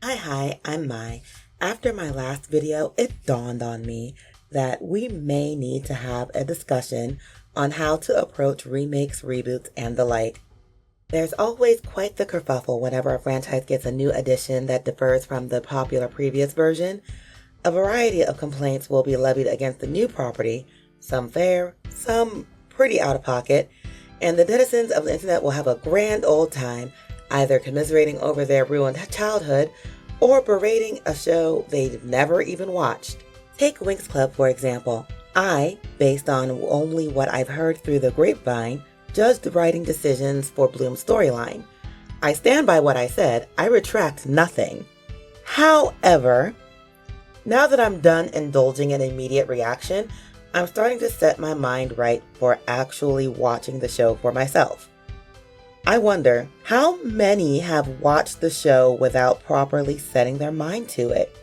Hi, I'm Mai. After my last video, it dawned on me that we may need to have a discussion on how to approach remakes, reboots, and the like. There's always quite the kerfuffle whenever a franchise gets a new edition that differs from the popular previous version. A variety of complaints will be levied against the new property, some fair, some pretty out of pocket, and the denizens of the internet will have a grand old time, either commiserating over their ruined childhood or berating a show they've never even watched. Take Winx Club, for example. I, based on only what I've heard through the grapevine, judged the writing decisions for Bloom's storyline. I stand by what I said. I retract nothing. However, now that I'm done indulging in immediate reaction, I'm starting to set my mind right for actually watching the show for myself. I wonder, how many have watched the show without properly setting their mind to it?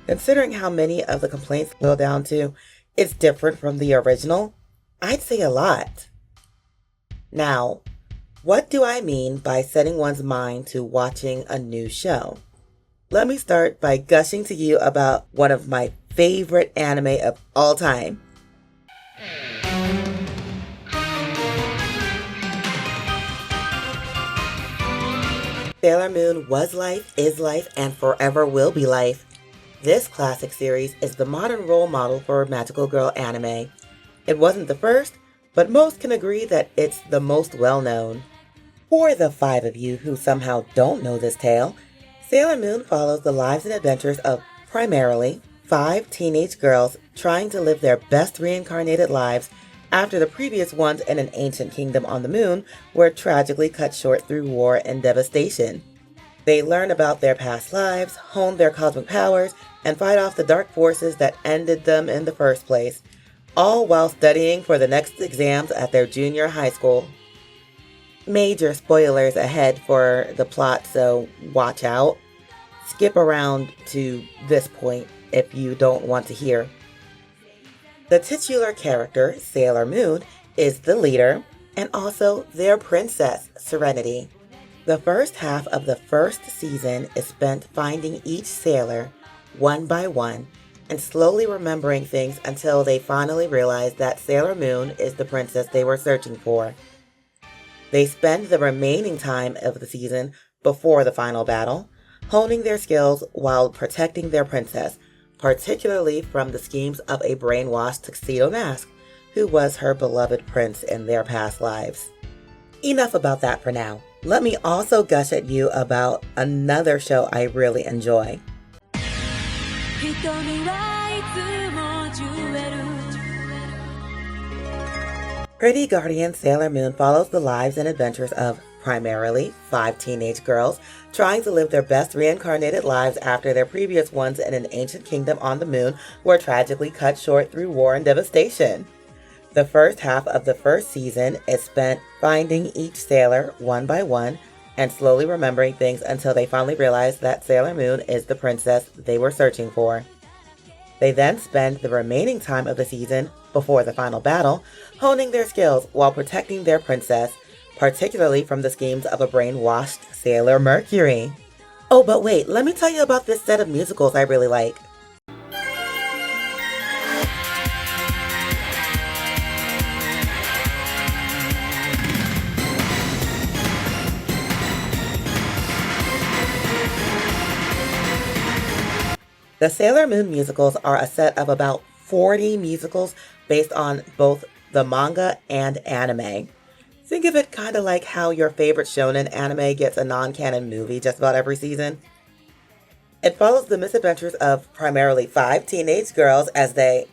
Considering how many of the complaints boil down to, it's different from the original, I'd say a lot. Now, what do I mean by setting one's mind to watching a new show? Let me start by gushing to you about one of my favorite anime of all time. Sailor Moon was life, is life, and forever will be life. This classic series is the modern role model for magical girl anime. It wasn't the first, but most can agree that it's the most well-known. For the 5 of you who somehow don't know this tale, Sailor Moon follows the lives and adventures of, primarily, 5 teenage girls trying to live their best reincarnated lives after the previous ones in an ancient kingdom on the moon were tragically cut short through war and devastation. They learn about their past lives, hone their cosmic powers, and fight off the dark forces that ended them in the first place, all while studying for the next exams at their junior high school. Major spoilers ahead for the plot, so watch out. Skip around to this point if you don't want to hear. The titular character, Sailor Moon, is the leader and also their princess, Serenity. The first half of the first season is spent finding each sailor, one by one, and slowly remembering things until they finally realize that Sailor Moon is the princess they were searching for. They spend the remaining time of the season before the final battle, honing their skills while protecting their princess, particularly from the schemes of a brainwashed Tuxedo Mask, who was her beloved prince in their past lives. Enough about that for now. Let me also gush at you about another show I really enjoy. Pretty Guardian Sailor Moon follows the lives and adventures of, primarily, 5 teenage girls trying to live their best reincarnated lives after their previous ones in an ancient kingdom on the moon were tragically cut short through war and devastation. The first half of the first season is spent finding each sailor one by one and slowly remembering things until they finally realize that Sailor Moon is the princess they were searching for. They then spend the remaining time of the season, before the final battle, honing their skills while protecting their princess, particularly from the schemes of a brainwashed Sailor Mercury. Oh, but wait, let me tell you about this set of musicals I really like. The Sailor Moon musicals are a set of about 40 musicals based on both the manga and anime. Think of it kind of like how your favorite shonen anime gets a non-canon movie just about every season. It follows the misadventures of primarily 5 teenage girls as they...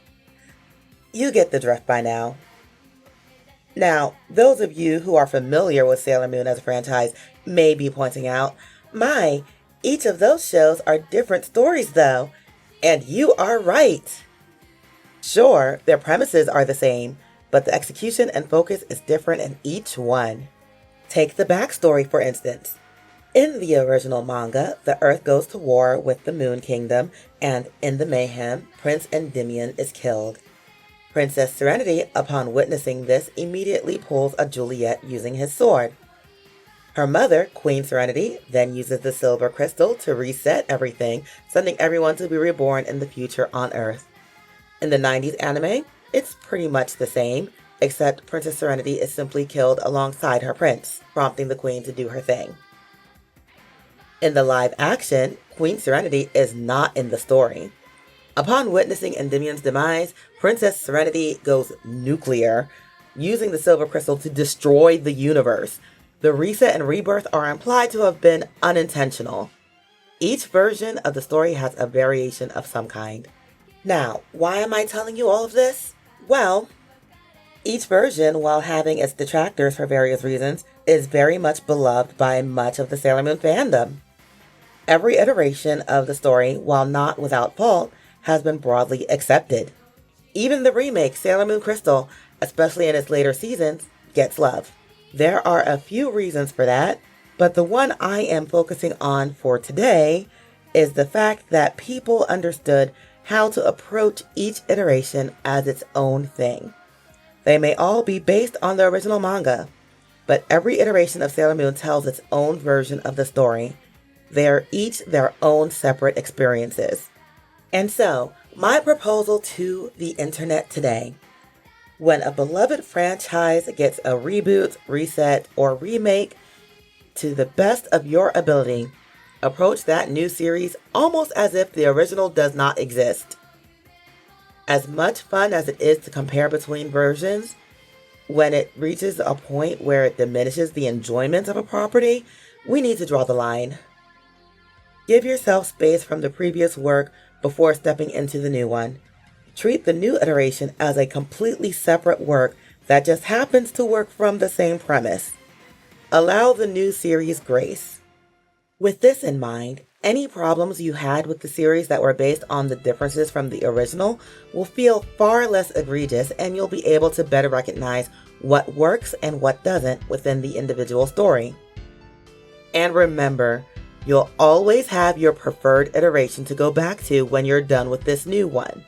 You get the drift by now. Now, those of you who are familiar with Sailor Moon as a franchise may be pointing out, each of those shows are different stories though. And you are right. Sure, their premises are the same, but the execution and focus is different in each one. Take the backstory, for instance. In the original manga, the Earth goes to war with the Moon Kingdom, and in the mayhem, Prince Endymion is killed. Princess Serenity, upon witnessing this, immediately pulls a Juliet using his sword. Her mother, Queen Serenity, then uses the silver crystal to reset everything, sending everyone to be reborn in the future on Earth. In the 90s anime, it's pretty much the same, except Princess Serenity is simply killed alongside her prince, prompting the queen to do her thing. In the live action, Queen Serenity is not in the story. Upon witnessing Endymion's demise, Princess Serenity goes nuclear, using the silver crystal to destroy the universe. The reset and rebirth are implied to have been unintentional. Each version of the story has a variation of some kind. Now, why am I telling you all of this? Well, each version, while having its detractors for various reasons, is very much beloved by much of the Sailor Moon fandom. Every iteration of the story, while not without fault, has been broadly accepted. Even the remake, Sailor Moon Crystal, especially in its later seasons, gets love. There are a few reasons for that, but the one I am focusing on for today is the fact that people understood how to approach each iteration as its own thing. They may all be based on the original manga, but every iteration of Sailor Moon tells its own version of the story. They are each their own separate experiences. And so, my proposal to the internet today: when a beloved franchise gets a reboot, reset, or remake, to the best of your ability, approach that new series almost as if the original does not exist. As much fun as it is to compare between versions, when it reaches a point where it diminishes the enjoyment of a property, we need to draw the line. Give yourself space from the previous work before stepping into the new one. Treat the new iteration as a completely separate work that just happens to work from the same premise. Allow the new series grace. With this in mind, any problems you had with the series that were based on the differences from the original will feel far less egregious, and you'll be able to better recognize what works and what doesn't within the individual story. And remember, you'll always have your preferred iteration to go back to when you're done with this new one.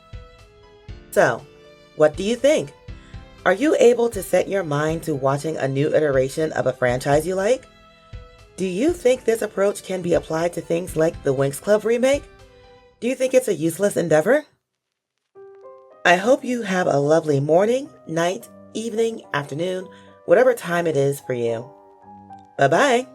So, what do you think? Are you able to set your mind to watching a new iteration of a franchise you like? Do you think this approach can be applied to things like the Winx Club remake? Do you think it's a useless endeavor? I hope you have a lovely morning, night, evening, afternoon, whatever time it is for you. Bye-bye.